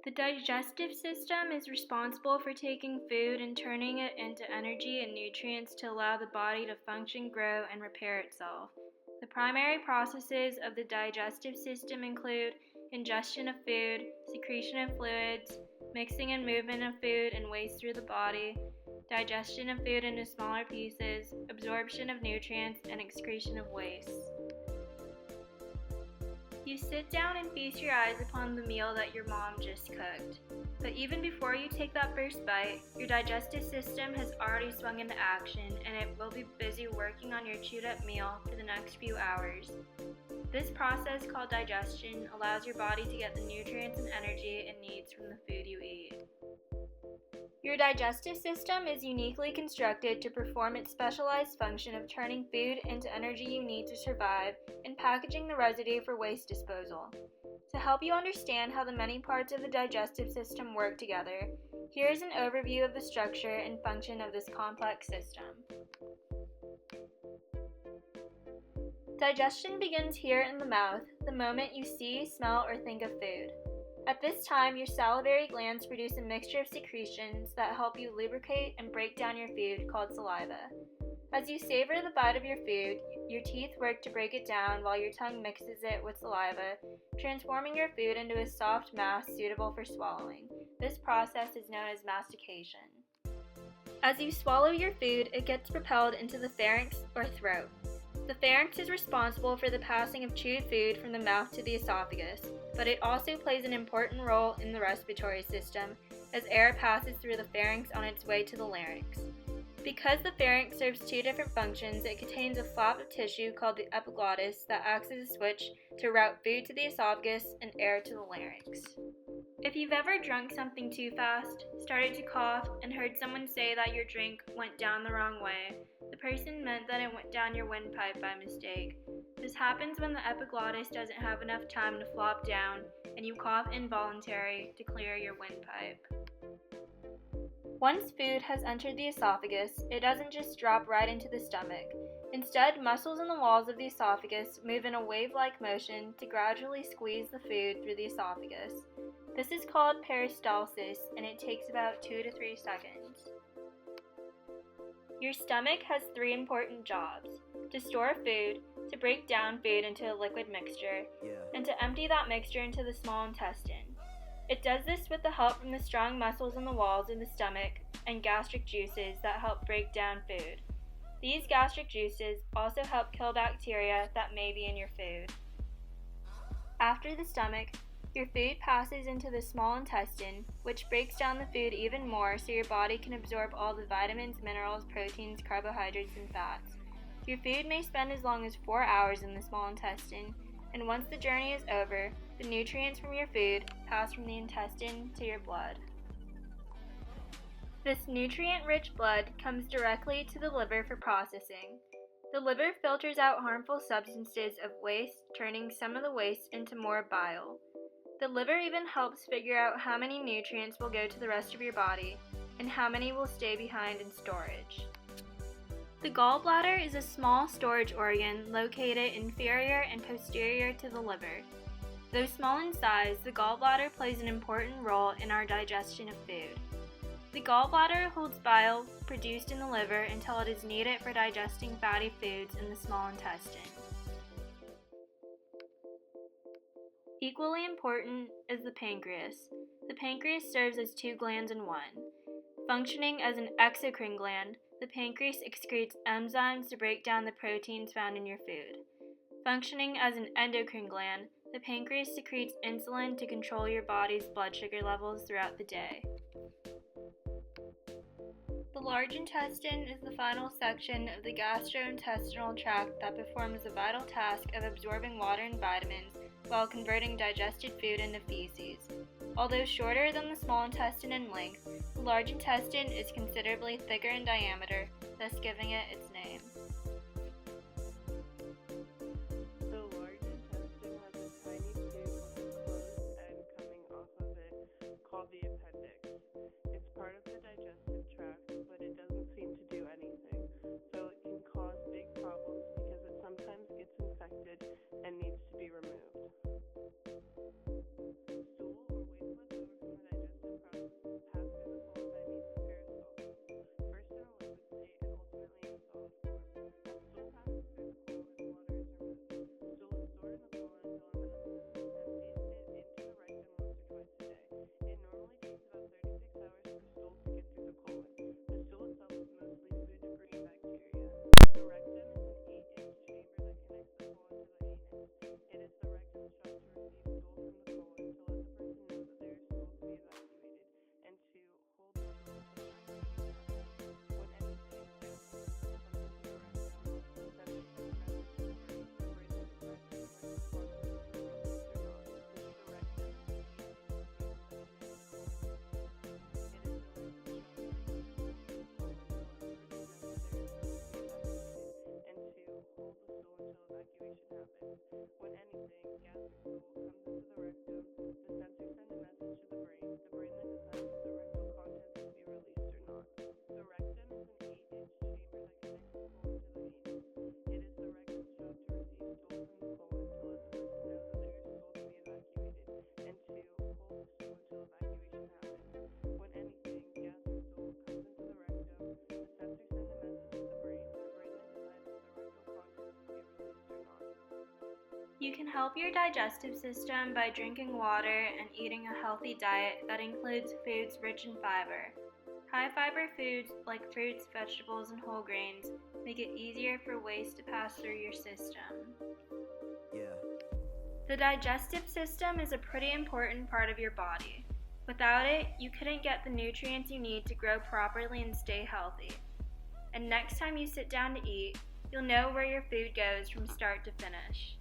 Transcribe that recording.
The digestive system is responsible for taking food and turning it into energy and nutrients to allow the body to function, grow, and repair itself. The primary processes of the digestive system include ingestion of food, secretion of fluids, mixing and movement of food and waste through the body, digestion of food into smaller pieces, absorption of nutrients, and excretion of waste. You sit down and feast your eyes upon the meal that your mom just cooked. But even before you take that first bite, your digestive system has already swung into action and it will be busy working on your chewed up meal for the next few hours. This process, called digestion, allows your body to get the nutrients and energy it needs from the food you eat. Your digestive system is uniquely constructed to perform its specialized function of turning food into energy you need to survive and packaging the residue for waste disposal. To help you understand how the many parts of the digestive system work together, here is an overview of the structure and function of this complex system. Digestion begins here in the mouth, the moment you see, smell, or think of food. At this time, your salivary glands produce a mixture of secretions that help you lubricate and break down your food, called saliva. As you savor the bite of your food, your teeth work to break it down while your tongue mixes it with saliva, transforming your food into a soft mass suitable for swallowing. This process is known as mastication. As you swallow your food, it gets propelled into the pharynx or throat. The pharynx is responsible for the passing of chewed food from the mouth to the esophagus, but it also plays an important role in the respiratory system as air passes through the pharynx on its way to the larynx. Because the pharynx serves two different functions, it contains a flap of tissue called the epiglottis that acts as a switch to route food to the esophagus and air to the larynx. If you've ever drunk something too fast, started to cough, and heard someone say that your drink went down the wrong way, the person meant that it went down your windpipe by mistake. This happens when the epiglottis doesn't have enough time to flop down and you cough involuntarily to clear your windpipe. Once food has entered the esophagus, it doesn't just drop right into the stomach. Instead, muscles in the walls of the esophagus move in a wave-like motion to gradually squeeze the food through the esophagus. This is called peristalsis, and it takes about 2 to 3 seconds. Your stomach has 3 important jobs: to store food, to break down food into a liquid mixture, and to empty that mixture into the small intestine. It does this with the help from the strong muscles in the walls of the stomach and gastric juices that help break down food. These gastric juices also help kill bacteria that may be in your food. After the stomach, your food passes into the small intestine, which breaks down the food even more so your body can absorb all the vitamins, minerals, proteins, carbohydrates, and fats. Your food may spend as long as 4 hours in the small intestine, and once the journey is over, the nutrients from your food pass from the intestine to your blood. This nutrient-rich blood comes directly to the liver for processing. The liver filters out harmful substances of waste, turning some of the waste into more bile. The liver even helps figure out how many nutrients will go to the rest of your body and how many will stay behind in storage. The gallbladder is a small storage organ located inferior and posterior to the liver. Though small in size, the gallbladder plays an important role in our digestion of food. The gallbladder holds bile produced in the liver until it is needed for digesting fatty foods in the small intestine. Equally important is the pancreas. The pancreas serves as 2 glands in one. Functioning as an exocrine gland, the pancreas excretes enzymes to break down the proteins found in your food. Functioning as an endocrine gland, the pancreas secretes insulin to control your body's blood sugar levels throughout the day. The large intestine is the final section of the gastrointestinal tract that performs the vital task of absorbing water and vitamins while converting digested food into feces. Although shorter than the small intestine in length, the large intestine is considerably thicker in diameter, thus giving it its name. The large intestine has a tiny tube with a closed end coming off of it called the appendix. It's part of the digestive tract, but it doesn't seem to do anything, so it can cause big problems because it sometimes gets infected and needs to be removed. You can help your digestive system by drinking water and eating a healthy diet that includes foods rich in fiber. High fiber foods like fruits, vegetables, and whole grains make it easier for waste to pass through your system. Yeah. The digestive system is a pretty important part of your body. Without it, you couldn't get the nutrients you need to grow properly and stay healthy. And next time you sit down to eat, you'll know where your food goes from start to finish.